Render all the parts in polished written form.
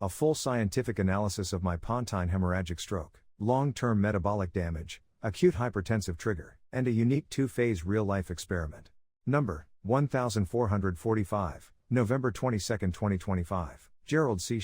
a full scientific analysis of my Pontine hemorrhagic stroke, long-term metabolic damage, acute hypertensive trigger, and a unique two-phase real-life experiment. Number 1445, November 22, 2025. Gerald C.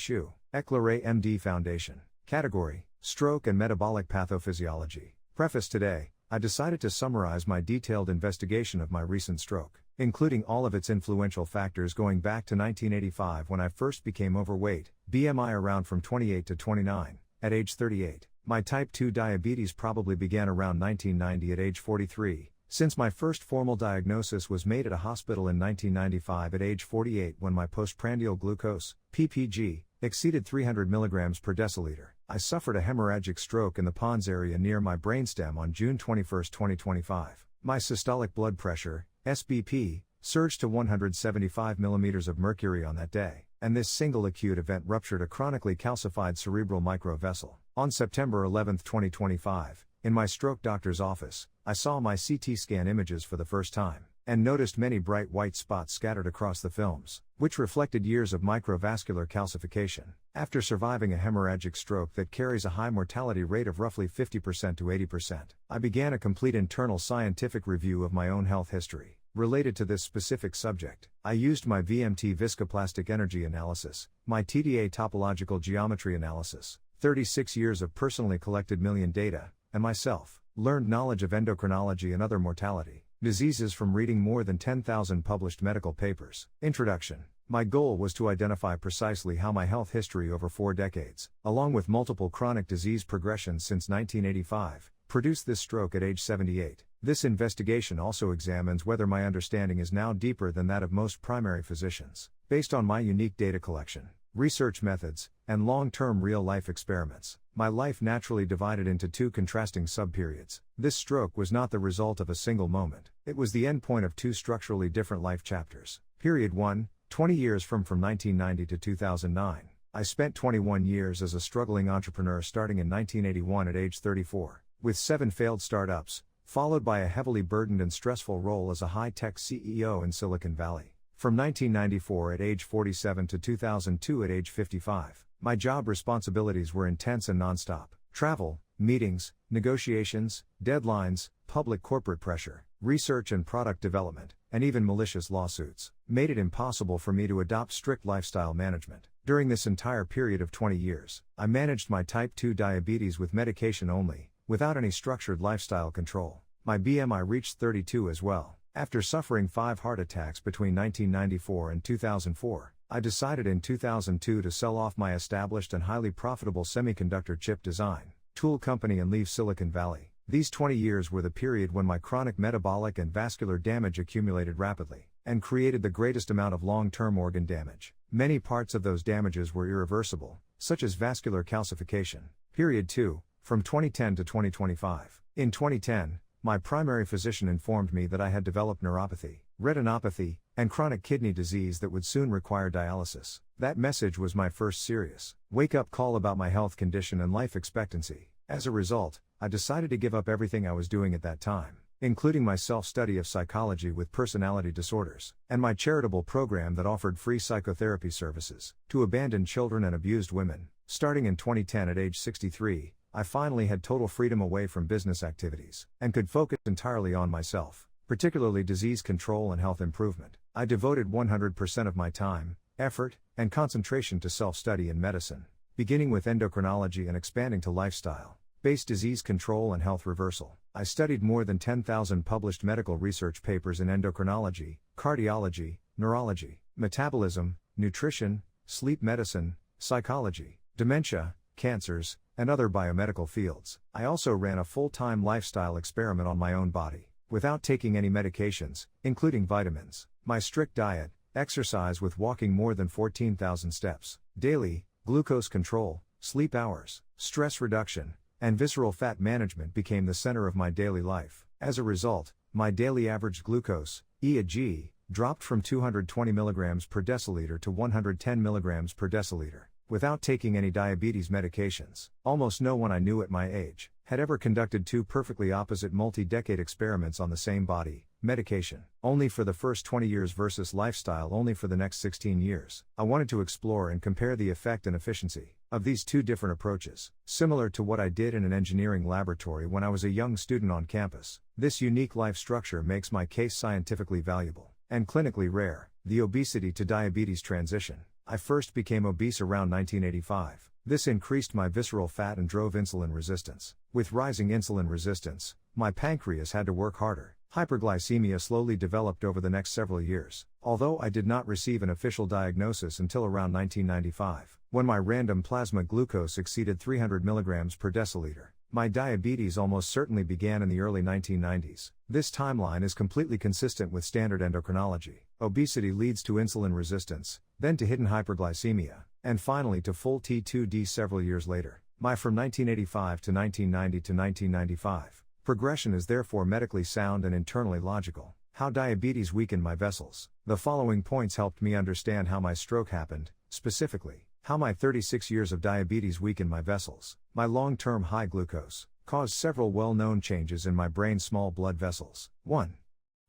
EclaireMD Foundation. Category: Stroke and Metabolic Pathophysiology. Preface: Today, I decided to summarize my detailed investigation of my recent stroke, including all of its influential factors going back to 1985 when I first became overweight, BMI around from 28 to 29, at age 38. My type 2 diabetes probably began around 1990 at age 43, since my first formal diagnosis was made at a hospital in 1995 at age 48 when my postprandial glucose, ppg, exceeded 300 mg per deciliter. I suffered a hemorrhagic stroke in the pons area near my brainstem on June 21, 2025. My systolic blood pressure, SBP, surged to 175 mm of mercury on that day, and this single acute event ruptured a chronically calcified cerebral microvessel. On September 11, 2025, in my stroke doctor's office, I saw my CT scan images for the first time, and noticed many bright white spots scattered across the films, which reflected years of microvascular calcification. After surviving a hemorrhagic stroke that carries a high mortality rate of roughly 50% to 80%, I began a complete internal scientific review of my own health history. Related to this specific subject, I used my VMT viscoplastic energy analysis, my TDA topological geometry analysis, 36 years of personally collected million data, and my self-learned knowledge of endocrinology and other mortality diseases from reading more than 10,000 published medical papers. Introduction. My goal was to identify precisely how my health history over 4 decades, along with multiple chronic disease progressions since 1985, produced this stroke at age 78. This investigation also examines whether my understanding is now deeper than that of most primary physicians, based on my unique data collection, research methods, and long-term real-life experiments. My life naturally divided into 2 contrasting subperiods. This stroke was not the result of a single moment. It was the endpoint of 2 structurally different life chapters. Period 1, 20 years from 1990 to 2009. I spent 21 years as a struggling entrepreneur starting in 1981 at age 34, with 7 failed startups, followed by a heavily burdened and stressful role as a high-tech CEO in Silicon Valley. From 1994 at age 47 to 2002 at age 55, my job responsibilities were intense and nonstop. Travel, meetings, negotiations, deadlines, public corporate pressure, research and product development, and even malicious lawsuits made it impossible for me to adopt strict lifestyle management. During this entire period of 20 years, I managed my type 2 diabetes with medication only, without any structured lifestyle control. My BMI reached 32 as well. After suffering 5 heart attacks between 1994 and 2004, I decided in 2002 to sell off my established and highly profitable semiconductor chip design tool company and leave Silicon Valley. These 20 years were the period when my chronic metabolic and vascular damage accumulated rapidly, and created the greatest amount of long-term organ damage. Many parts of those damages were irreversible, such as vascular calcification. Period 2, from 2010 to 2025. In 2010, my primary physician informed me that I had developed neuropathy, retinopathy, and chronic kidney disease that would soon require dialysis. That message was my first serious wake-up call about my health condition and life expectancy. As a result, I decided to give up everything I was doing at that time, including my self-study of psychology with personality disorders, and my charitable program that offered free psychotherapy services to abandoned children and abused women. Starting in 2010 at age 63, I finally had total freedom away from business activities, and could focus entirely on myself, particularly disease control and health improvement. I devoted 100% of my time, effort, and concentration to self-study in medicine, beginning with endocrinology and expanding to lifestyle-based disease control and health reversal. I studied more than 10,000 published medical research papers in endocrinology, cardiology, neurology, metabolism, nutrition, sleep medicine, psychology, dementia, cancers, and other biomedical fields. I also ran a full-time lifestyle experiment on my own body, without taking any medications, including vitamins. My strict diet, exercise with walking more than 14,000 steps daily, glucose control, sleep hours, stress reduction, and visceral fat management became the center of my daily life. As a result, my daily average glucose, EcG, dropped from 220 mg per deciliter to 110 mg per deciliter, without taking any diabetes medications. Almost no one I knew at my age had ever conducted two perfectly opposite multi-decade experiments on the same body, medication, only for the first 20 years versus lifestyle only for the next 16 years. I wanted to explore and compare the effect and efficiency of these two different approaches, similar to what I did in an engineering laboratory when I was a young student on campus. This unique life structure makes my case scientifically valuable and clinically rare. The obesity to diabetes transition. I first became obese around 1985. This increased my visceral fat and drove insulin resistance. With rising insulin resistance, my pancreas had to work harder. Hyperglycemia slowly developed over the next several years, although I did not receive an official diagnosis until around 1995, when my random plasma glucose exceeded 300 mg per deciliter. My diabetes almost certainly began in the early 1990s. This timeline is completely consistent with standard endocrinology. Obesity leads to insulin resistance, then to hidden hyperglycemia, and finally to full T2D several years later. From 1985 to 1990 to 1995. Progression is therefore medically sound and internally logical. How diabetes weakened my vessels. The following points helped me understand how my stroke happened, specifically, how my 36 years of diabetes weakened my vessels. My long-term high glucose caused several well-known changes in my brain's small blood vessels. 1.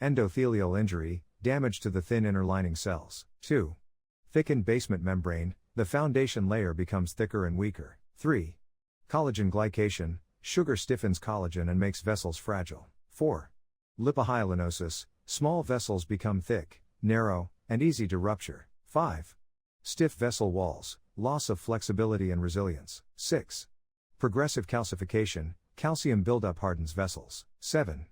Endothelial injury, damage to the thin inner lining cells. 2. Thickened basement membrane, the foundation layer becomes thicker and weaker. 3. Collagen glycation, sugar stiffens collagen and makes vessels fragile. 4. Lipohyalinosis, small vessels become thick, narrow, and easy to rupture. 5. Stiff vessel walls, loss of flexibility and resilience. 6. Progressive calcification, calcium buildup hardens vessels. 7.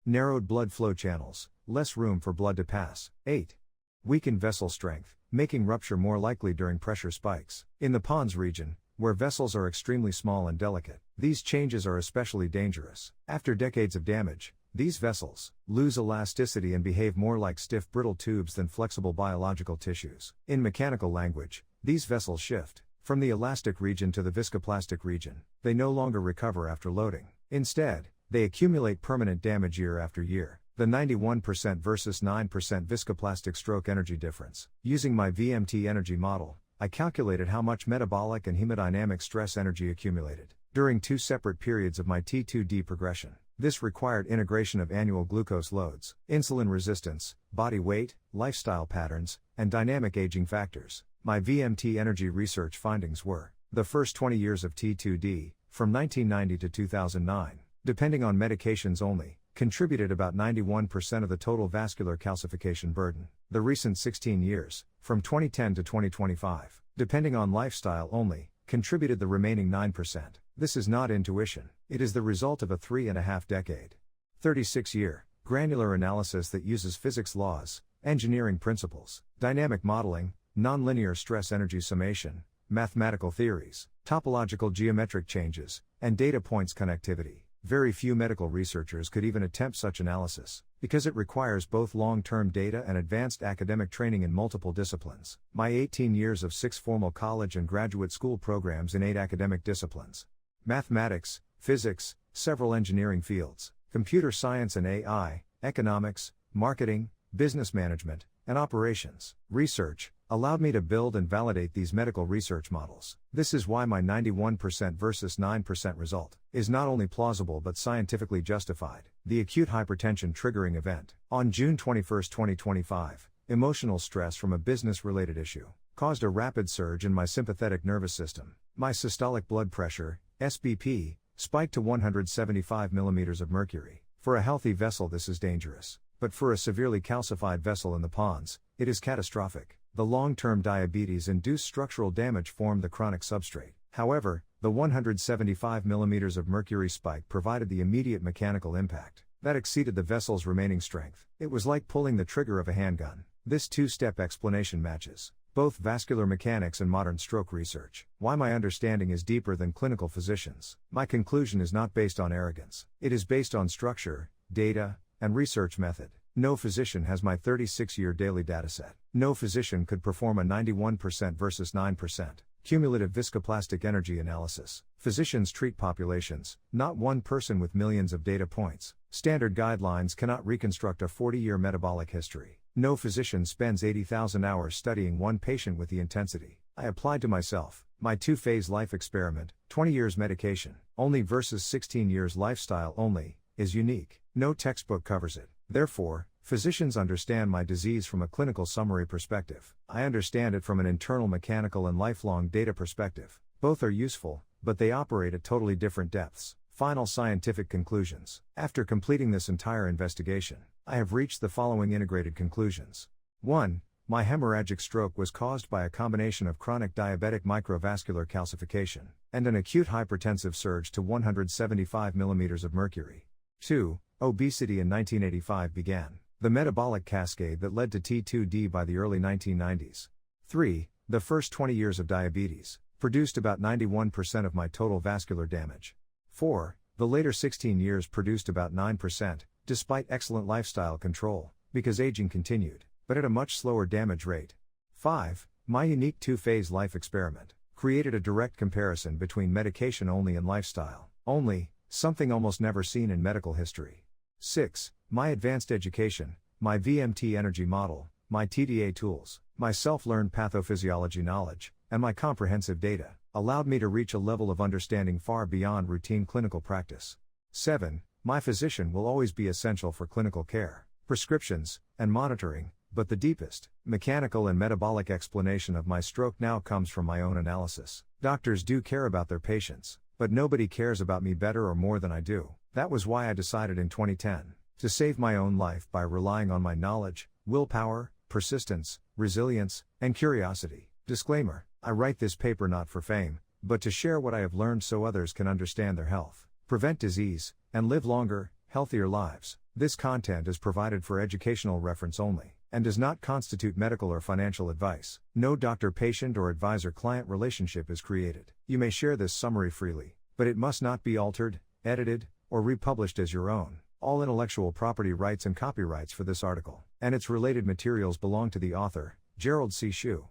Narrowed blood flow channels, less room for blood to pass. 8. Weakened vessel strength, making rupture more likely during pressure spikes. In the pons region, where vessels are extremely small and delicate, these changes are especially dangerous. After decades of damage, these vessels lose elasticity and behave more like stiff brittle tubes than flexible biological tissues. In mechanical language, these vessels shift from the elastic region to the viscoplastic region. They no longer recover after loading. Instead, they accumulate permanent damage year after year. The 91% versus 9% viscoplastic stroke energy difference. Using my VMT energy model, I calculated how much metabolic and hemodynamic stress energy accumulated during two separate periods of my T2D progression. This required integration of annual glucose loads, insulin resistance, body weight, lifestyle patterns, and dynamic aging factors. My VMT energy research findings were: the first 20 years of T2D, from 1990 to 2009, depending on medications only, contributed about 91% of the total vascular calcification burden. The recent 16 years, from 2010 to 2025, depending on lifestyle only, contributed the remaining 9%. This is not intuition, it is the result of a 3.5-decade, 36-year, granular analysis that uses physics laws, engineering principles, dynamic modeling, nonlinear stress energy summation, mathematical theories, topological geometric changes, and data points connectivity. Very few medical researchers could even attempt such analysis, because it requires both long-term data and advanced academic training in multiple disciplines. My 18 years of 6 formal college and graduate school programs in 8 academic disciplines: mathematics, physics, several engineering fields, computer science and AI, economics, marketing, business management, and operations. Research allowed me to build and validate these medical research models. This is why my 91% versus 9% result is not only plausible but scientifically justified. The acute hypertension triggering event. On June 21, 2025, emotional stress from a business-related issue caused a rapid surge in my sympathetic nervous system. My systolic blood pressure, SBP, spiked to 175 mm of mercury. For a healthy vessel this is dangerous, but for a severely calcified vessel in the pons, it is catastrophic. The long-term diabetes-induced structural damage formed the chronic substrate. However, the 175 mm of mercury spike provided the immediate mechanical impact that exceeded the vessel's remaining strength. It was like pulling the trigger of a handgun. This two-step explanation matches both vascular mechanics and modern stroke research. Why my understanding is deeper than clinical physicians. My conclusion is not based on arrogance. It is based on structure, data, and research method. No physician has my 36-year daily dataset. No physician could perform a 91% versus 9% cumulative viscoplastic energy analysis. Physicians treat populations, not one person with millions of data points. Standard guidelines cannot reconstruct a 40-year metabolic history. No physician spends 80,000 hours studying one patient with the intensity I applied to myself. My 2-phase life experiment, 20 years medication only versus 16 years lifestyle only, is unique. No textbook covers it. Therefore, physicians understand my disease from a clinical summary perspective. I understand it from an internal mechanical and lifelong data perspective. Both are useful, but they operate at totally different depths. Final scientific conclusions. After completing this entire investigation, I have reached the following integrated conclusions. 1. My hemorrhagic stroke was caused by a combination of chronic diabetic microvascular calcification and an acute hypertensive surge to 175 mmHg. 2. Obesity in 1985 began. The metabolic cascade that led to T2D by the early 1990s. 3. The first 20 years of diabetes produced about 91% of my total vascular damage. 4. The later 16 years produced about 9%, despite excellent lifestyle control, because aging continued, but at a much slower damage rate. 5. My unique 2-phase life experiment created a direct comparison between medication only and lifestyle only, something almost never seen in medical history. 6. My advanced education, my VMT energy model, my TDA tools, my self-learned pathophysiology knowledge, and my comprehensive data allowed me to reach a level of understanding far beyond routine clinical practice. 7. My physician will always be essential for clinical care, prescriptions, and monitoring, but the deepest, mechanical and metabolic explanation of my stroke now comes from my own analysis. Doctors do care about their patients, but nobody cares about me better or more than I do. That was why I decided in 2010 to save my own life by relying on my knowledge, willpower, persistence, resilience, and curiosity. Disclaimer: I write this paper not for fame, but to share what I have learned so others can understand their health, prevent disease, and live longer, healthier lives. This content is provided for educational reference only, and does not constitute medical or financial advice. No doctor-patient or advisor-client relationship is created. You may share this summary freely, but it must not be altered, edited, or republished as your own. All intellectual property rights and copyrights for this article and its related materials belong to the author, Gerald C.